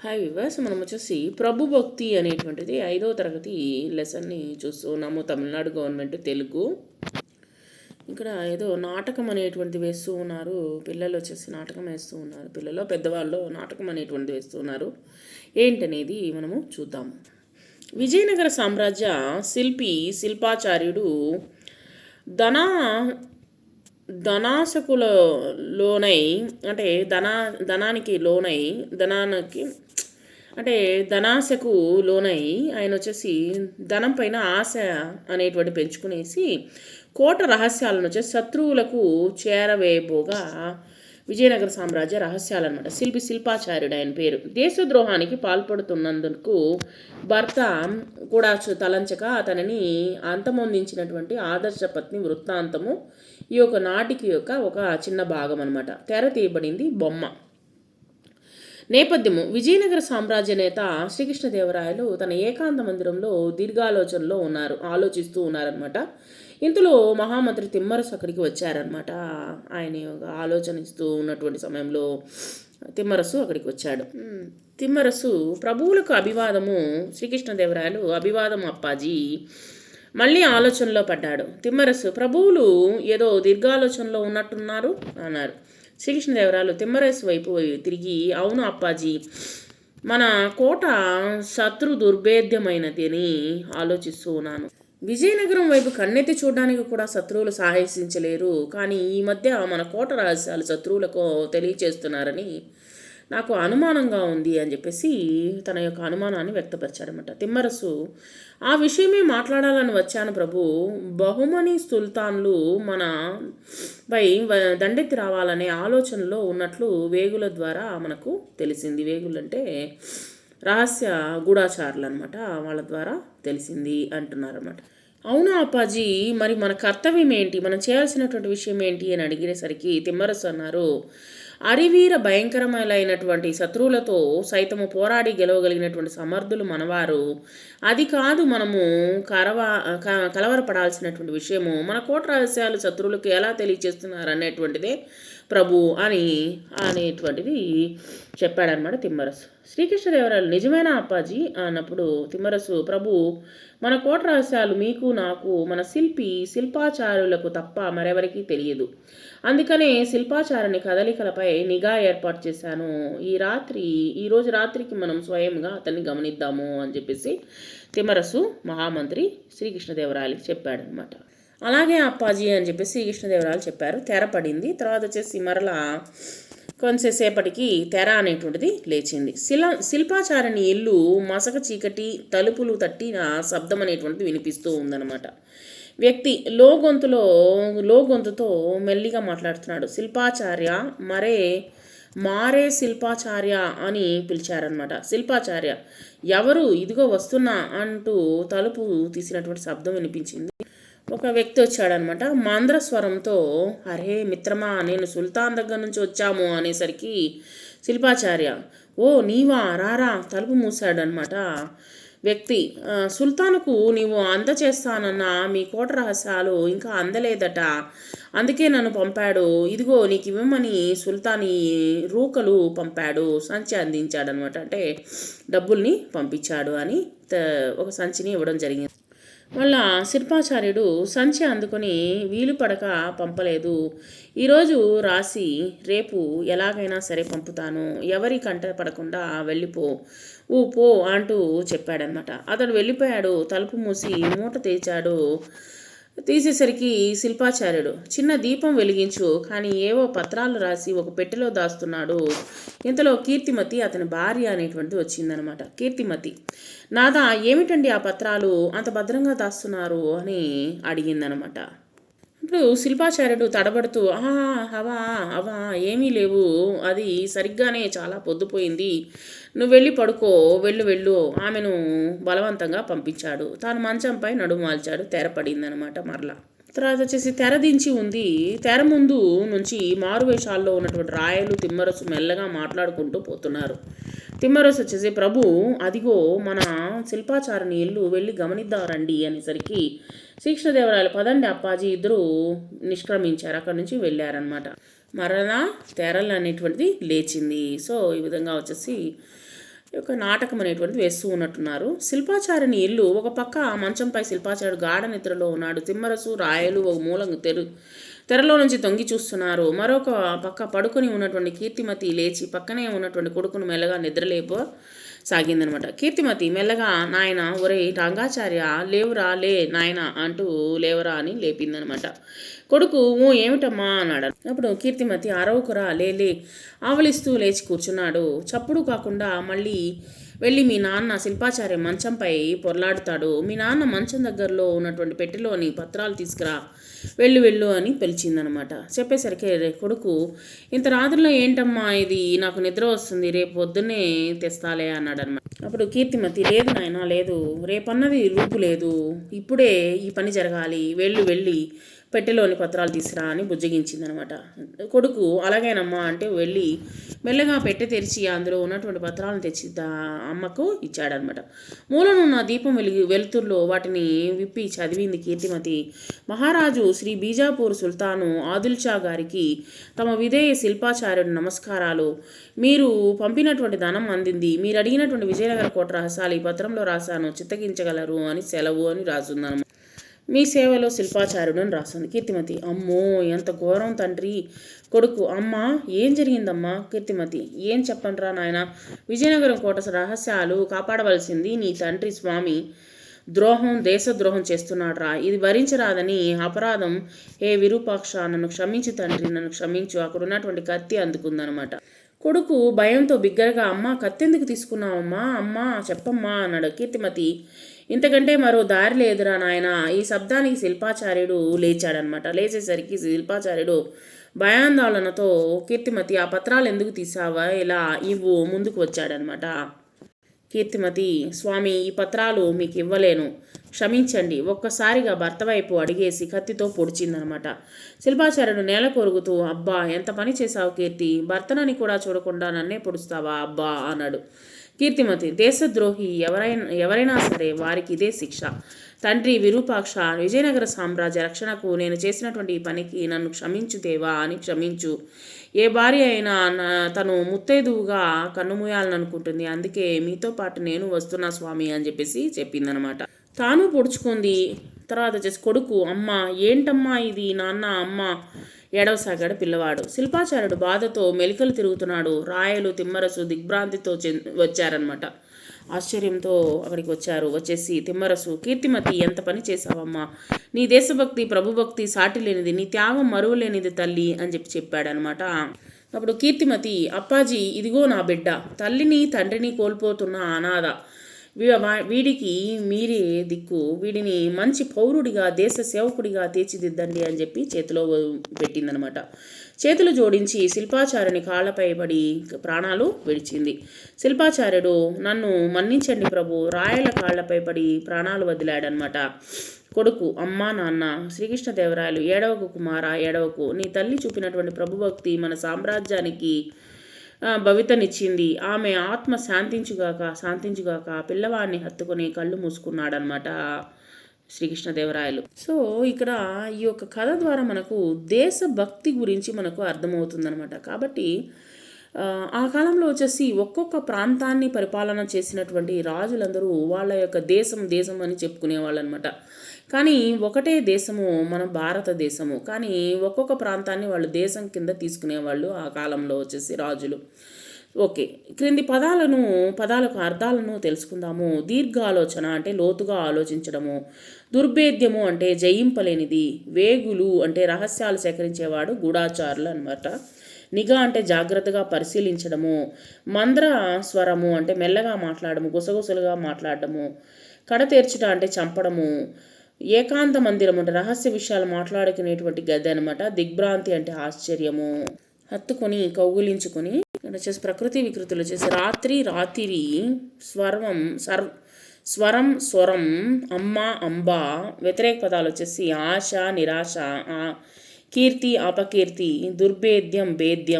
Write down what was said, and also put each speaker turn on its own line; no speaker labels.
Hi viewers, మనం వచ్చేసి ప్రభు భక్తి అనేటువంటిది 5వ తరగతి లెసన్ని చూస్తున్నాము. తమిళనాడు గవర్నమెంట్ తెలుగు. ఇక్కడ ఏదో నాటకం అనేటువంటిది వేస్తూ ఉన్నారు. పిల్లలు వచ్చేసి నాటకం వేస్తూ ఉన్నారు. పిల్లలు పెద్దవాళ్ళు నాటకం అనేటువంటిది వేస్తూ ఉన్నారు. ఏంటనేది మనము చూద్దాము. విజయనగర సామ్రాజ్య శిల్పాచార్యుడు ధనా ధనాసకులలోనై అంటే ధనాశకు లోనై ఆయన వచ్చేసి ధనం పైన ఆశ అనేటువంటి పెంచుకునేసి కోట రహస్యాలను వచ్చేసి శత్రువులకు చేరవేయబోగా విజయనగర సామ్రాజ్య రహస్యాలు అనమాట. శిల్పాచార్యుడు ఆయన పేరు. దేశద్రోహానికి పాల్పడుతున్నందుకు భర్త కూడా తలంచక అతనిని అంతమొందించినటువంటి ఆదర్శ పత్ని వృత్తాంతము ఈ యొక్క నాటికి యొక్క ఒక చిన్న భాగం అనమాట. తెర తీయబడింది బొమ్మ. నేపథ్యము: విజయనగర సామ్రాజ్య నేత శ్రీకృష్ణదేవరాయలు తన ఏకాంత మందిరంలో దీర్ఘాలోచనలో ఆలోచిస్తూ ఉన్నారనమాట. ఇంతలో మహామంత్రి తిమ్మరసు అక్కడికి వచ్చారనమాట. ఆయన ఆలోచనిస్తూ ఉన్నటువంటి సమయంలో తిమ్మరసు అక్కడికి వచ్చాడు. తిమ్మరసు ప్రభువులకు అభివాదము. శ్రీకృష్ణదేవరాయలు అభివాదం అప్పాజీ. మళ్ళీ ఆలోచనలో పడ్డాడు తిమ్మరసు. ప్రభువులు ఏదో దీర్ఘాలోచనలో ఉన్నట్టున్నారు అన్నారు. శ్రీకృష్ణదేవరాయలు తిమ్మరసు వైపు తిరిగి, అవును అప్పాజీ, మన కోట శత్రు దుర్భేద్యమైనది అని ఆలోచిస్తూ ఉన్నాను. విజయనగరం వైపు కన్నెత్తి చూడడానికి కూడా శత్రువులు సాహసించలేరు. కానీ ఈ మధ్య మన కోట రహస్యాలు శత్రువులకు తెలియచేస్తున్నారని నాకు అనుమానంగా ఉంది అని చెప్పేసి తన యొక్క అనుమానాన్ని వ్యక్తపరిచాడనమాట. తిమ్మరసు, ఆ విషయమే మాట్లాడాలని వచ్చాను ప్రభు. బహుమని సుల్తాన్లు మన పై దండెత్తి రావాలనే ఆలోచనలో ఉన్నట్లు వేగుల ద్వారా మనకు తెలిసింది. వేగులు అంటే రహస్య గూఢాచారులు అనమాట. వాళ్ళ ద్వారా తెలిసింది అంటున్నారన్నమాట. అవునా అప్పాజీ, మరి మన కర్తవ్యం ఏంటి, మనం చేయాల్సినటువంటి విషయం ఏంటి అని అడిగేసరికి తిమ్మరసు అన్నారు, అరివీర భయంకరమైనటువంటి శత్రువులతో సైతము పోరాడి గెలవగలిగినటువంటి సమర్థులు మనవారు. అది కాదు మనము కలవరపడాల్సినటువంటి విషయము. మన కోట రహస్యాలు శత్రువులకు ఎలా తెలియచేస్తున్నారు అనేటువంటిదే ప్రభు అనేటువంటిది చెప్పాడనమాట తిమ్మరసు. శ్రీకృష్ణదేవరాయలు, నిజమైన అప్పాజీ అన్నప్పుడు తిమ్మరసు, ప్రభు, మన కోట రహస్యాలు మీకు, నాకు, మన శిల్పాచారులకు తప్ప మరెవరికీ తెలియదు. అందుకనే శిల్పాచారుని కదలికలపై నిఘా ఏర్పాటు చేశాను. ఈరోజు రాత్రికి మనం స్వయంగా అతన్ని గమనిద్దాము అని చెప్పేసి తిమ్మరసు మహామంత్రి శ్రీకృష్ణదేవరాయలకి చెప్పాడనమాట. అలాగే అప్పాజీ అని చెప్పేసి శ్రీకృష్ణదేవరాయలు చెప్పారు. తెర పడింది. తర్వాత వచ్చేసి మరలా కొంచెంసేపటికి తెర అనేటువంటిది లేచింది. శిల్పాచారిని ఇల్లు మసక చీకటి, తలుపులు తట్టిన శబ్దం అనేటువంటిది వినిపిస్తూ ఉందన్నమాట. వ్యక్తి లోగొంతుతో మెల్లిగా మాట్లాడుతున్నాడు. శిల్పాచార్య, మారే శిల్పాచార్య అని పిలిచారనమాట. శిల్పాచార్య ఎవరు, ఇదిగో వస్తున్నా అంటూ తలుపు తీసినటువంటి శబ్దం వినిపించింది. ఒక వ్యక్తి వచ్చాడనమాట. మంద్రస్వరంతో, అరే మిత్రమా, నేను సుల్తాన్ దగ్గర నుంచి వచ్చాము అనేసరికి శిల్పాచార్య, ఓ నీవా, రారా, తలుపు మూసాడనమాట. వ్యక్తి, సుల్తానుకు నీవు అందచేస్తానన్న మీ కోట రహస్యాలు ఇంకా అందలేదట, అందుకే నన్ను పంపాడు. ఇదిగో నీకు ఇవ్వమని సుల్తాన్ ఈ రూకలు పంపాడు, సంచి అందించాడనమాట. అంటే డబ్బుల్ని పంపించాడు అని ఒక సంచిని ఇవ్వడం జరిగింది. మళ్ళా శిల్పాచార్యుడు సంచి అందుకొని వీలు పడక పంపలేదు. ఈరోజు రాసి రేపు ఎలాగైనా సరే పంపుతాను, ఎవరి కంట పడకుండా వెళ్ళిపో పో అంటూ చెప్పాడనమాట. అతడు వెళ్ళిపోయాడు. తలుపు మూసి మూట తీసేసరికి శిల్పాచార్యుడు, చిన్న దీపం వెలిగించు, కానీ ఏవో పత్రాలు రాసి ఒక పెట్టెలో దాస్తున్నాడు. ఇంతలో కీర్తిమతి, అతని భార్య అనేటువంటిది వచ్చిందనమాట. కీర్తిమతి, నాదా, ఏమిటండి ఆ పత్రాలు అంత భద్రంగా దాస్తున్నారు అని అడిగిందనమాట. ఇప్పుడు శిల్పాచార్యుడు తడబడుతూ, అవా ఏమీ లేవు, అది సరిగ్గానే చాలా పొద్దుపోయింది, నువ్వు వెళ్ళి పడుకో, వెళ్ళు ఆమెను బలవంతంగా పంపించాడు. తాను మంచంపై నడుమాల్చాడు. తెర పడిందనమాట. మరలా తర్వాత వచ్చేసి తెర దించి ఉంది. తెర ముందు నుంచి మారువేషాల్లో ఉన్నటువంటి రాయలు తిమ్మరసు మెల్లగా మాట్లాడుకుంటూ పోతున్నారు. తిమ్మరసు వచ్చేసి, ప్రభు, అదిగో మన శిల్పాచారిని ఇల్లు, వెళ్ళి గమనిద్దారండి అనేసరికి శ్రీకృష్ణదేవరాయలు, పదండి అప్పాజీ, ఇద్దరు నిష్క్రమించారు. అక్కడి నుంచి వెళ్ళారనమాట. మరలా తెరలు అనేటువంటిది లేచింది. సో ఈ విధంగా వచ్చేసి ఈ యొక్క నాటకం అనేటువంటిది వేస్తూ ఉన్నట్టున్నారు. శిల్పాచార్యుని ఇల్లు ఒక పక్క మంచంపై శిల్పాచార్యుడు గాఢ నిద్రలో ఉన్నాడు. తిమ్మరసు రాయలు ఒక మూలం తెరలో నుంచి తొంగి చూస్తున్నారు. మరొక పక్క పడుకొని ఉన్నటువంటి కీర్తిమతి లేచి పక్కనే ఉన్నటువంటి కొడుకును మెల్లగా నిద్రలేప సాగిందనమాట. కీర్తిమతి మెల్లగా నాయన ఒరే రంగాచార్య లేవురా లే నాయన అంటూ లేవరా అని లేపిందనమాట. కొడుకు ఏమిటమ్మా అన్నాడు. అప్పుడు కీర్తిమతి అరవకురా లే ఆవలిస్తూ లేచి కూర్చున్నాడు. చప్పుడు కాకుండా మళ్ళీ వెళ్ళి మీ నాన్న శిల్పాచార్య మంచంపై పొరలాడుతాడు. మీ నాన్న మంచం దగ్గరలో ఉన్నటువంటి పెట్టెలోని పత్రాలు తీసుకురా వెళ్ళు అని పిలిచిందనమాట. చెప్పేసరికి కొడుకు ఇంత రాత్రిలో ఏంటమ్మా ఇది, నాకు నిద్ర వస్తుంది, రేపు పొద్దున్నే తెస్తాలే అన్నాడు అనమాట. అప్పుడు కీర్తిమతి లేదు నాయన లేదు, రేపన్నది రూపు లేదు, ఇప్పుడే ఈ పని జరగాలి, వెళ్ళి పెట్టెలోని పత్రాలు తీసురా అని బుజ్జగించిందనమాట. కొడుకు అలాగేనమ్మా అంటే వెళ్ళి మెల్లగా పెట్టె తెరిచి అందులో ఉన్నటువంటి పత్రాలను తెచ్చి అమ్మకు ఇచ్చాడనమాట. మూలనున్న దీపం వెలుతురులో వాటిని విప్పి చదివింది కీర్తిమతి. మహారాజు శ్రీ బీజాపూర్ సుల్తాను ఆదిల్షా గారికి తమ విధేయ శిల్పాచార్యుడు నమస్కారాలు. మీరు పంపినటువంటి ధనం అందింది. మీరు అడిగినటువంటి విజయనగర కోట రహస్యాలు ఈ పత్రంలో రాశాను, చిత్తగించగలరు అని సెలవు అని రాసుందనమాట. మీ సేవలో శిల్పాచార్యుడు అని రాస్తుంది కీర్తిమతి. అమ్మో ఎంత ఘోరం తండ్రి. కొడుకు అమ్మ ఏం జరిగిందమ్మా? కీర్తిమతి ఏం చెప్పండిరా నాయన, విజయనగరం కోట రహస్యాలు కాపాడవలసింది నీ తండ్రి స్వామి దేశద్రోహం చేస్తున్నాడు రా, ఇది భరించరాదని అపరాధం. ఏ విరూపాక్ష నన్ను క్షమించు తండ్రి, నన్ను క్షమించు. అక్కడ ఉన్నటువంటి కత్తి అందుకుందనమాట. కొడుకు భయంతో బిగ్గరగా అమ్మ కత్తెందుకు తీసుకున్నావమ్మా, అమ్మా చెప్పమ్మా అన్నాడు. కీర్తిమతి ఇంతకంటే మరో దారి లేదురా నాయన. ఈ శబ్దానికి శిల్పాచార్యుడు లేచాడనమాట. లేచేసరికి శిల్పాచార్యుడు భయాందోళనతో కీర్తిమతి ఆ పత్రాలు ఎందుకు తీసావా, ఇలా ఇవ్వు ముందుకు వచ్చాడనమాట. కీర్తిమతి స్వామి ఈ పత్రాలు మీకు ఇవ్వలేను, క్షమించండి ఒక్కసారిగా భర్త వైపు అడిగేసి కత్తితో పొడిచిందనమాట. శిల్పాచార్యుడు నేల కొరుగుతూ అబ్బా ఎంత పని చేశావు కీర్తి, భర్తనని కూడా చూడకుండా నన్నే పొడుస్తావా అబ్బా అన్నాడు. కీర్తిమతి దేశద్రోహి ఎవరైనా సరే వారికి ఇదే శిక్ష. తండ్రి విరూపాక్ష, విజయనగర సామ్రాజ్య రక్షణకు నేను చేసినటువంటి ఈ పనికి నన్ను క్షమించు దేవా అని క్షమించు. ఏ భార్య అయినా తను ముత్తైదువుగా కన్నుమూయాలని అనుకుంటుంది, అందుకే మీతో పాటు నేను వస్తున్నా స్వామి అని చెప్పేసి చెప్పిందనమాట. తాను పొడుచుకుంది. తర్వాత వచ్చేసి కొడుకు అమ్మ ఏంటమ్మా ఇది, నాన్న అమ్మ ఏడవసాగాడు పిల్లవాడు. శిల్పాచార్యుడు బాధతో మెలికలు తిరుగుతున్నాడు. రాయలు తిమ్మరసు దిగ్భ్రాంతితో వచ్చారనమాట. ఆశ్చర్యంతో అక్కడికి వచ్చేసి తిమ్మరసు కీర్తిమతి ఎంత పని చేశావమ్మా, నీ దేశభక్తి ప్రభుభక్తి సాటి లేనిది, నీ త్యాగం మరువలేనిది తల్లి అని చెప్పాడనమాట. అప్పుడు కీర్తిమతి అప్పాజీ ఇదిగో నా బిడ్డ, తల్లిని తండ్రిని కోల్పోతున్న అనాథ, వీడికి మీరే దిక్కు, వీడిని మంచి పౌరుడిగా దేశ సేవకుడిగా తీర్చిదిద్దండి అని చెప్పి చేతిలో పెట్టిందనమాట. చేతులు జోడించి శిల్పాచార్యుని కాళ్ళపై పడి ప్రాణాలు విడిచింది. శిల్పాచార్యుడు నన్ను మన్నించండి ప్రభు, రాయల కాళ్ళపై పడి ప్రాణాలు వదిలాడనమాట. కొడుకు అమ్మా నాన్న శ్రీకృష్ణదేవరాయలు ఏడవకు కుమారా ఏడవకు, నీ తల్లి చూపినటువంటి ప్రభుభక్తి మన సామ్రాజ్యానికి భవితనిచ్చింది, ఆమె ఆత్మ శాంతించుగాక పిల్లవాడిని హత్తుకొని కళ్ళు మూసుకున్నాడనమాట శ్రీకృష్ణదేవరాయలు. సో ఇక్కడ ఈ యొక్క కథ ద్వారా మనకు దేశభక్తి గురించి మనకు అర్థమవుతుందనమాట. కాబట్టి ఆ కాలంలో వచ్చేసి ఒక్కొక్క ప్రాంతాన్ని పరిపాలన చేసినటువంటి రాజులందరూ వాళ్ళ యొక్క దేశం అని చెప్పుకునేవాళ్ళు అనమాట. కానీ ఒకటే దేశము మన భారతదేశము, కానీ ఒక్కొక్క ప్రాంతాన్ని వాళ్ళు దేశం కింద తీసుకునేవాళ్ళు ఆ కాలంలో వచ్చేసి రాజులు. ఓకే, క్రింది పదాలకు అర్థాలను తెలుసుకుందాము. దీర్ఘాలోచన అంటే లోతుగా ఆలోచించడము, దుర్భేద్యము అంటే జయింపలేనిది, వేగులు అంటే రహస్యాలు సేకరించేవాడు గూఢాచారులు అనమాట, నిఘా అంటే జాగ్రత్తగా పరిశీలించడము, మంద్ర స్వరము అంటే మెల్లగా మాట్లాడము, గుసగుసలుగా మాట్లాడము, కడతేర్చుట అంటే చంపడము, ఏకాంత మందిరం అంటే రహస్య విషయాలు మాట్లాడుకునేటువంటి గది అనమాట, దిగ్భ్రాంతి అంటే ఆశ్చర్యము, హత్తుకొని కౌగులించుకొని వచ్చేసి ప్రకృతి వికృతులు వచ్చేసి రాత్రి స్వరం అమ్మ అంబా, వ్యతిరేక పదాలు వచ్చేసి ఆశ నిరాశ, కీర్తి అపకీర్తి, దుర్భేద్యం భేద్యం.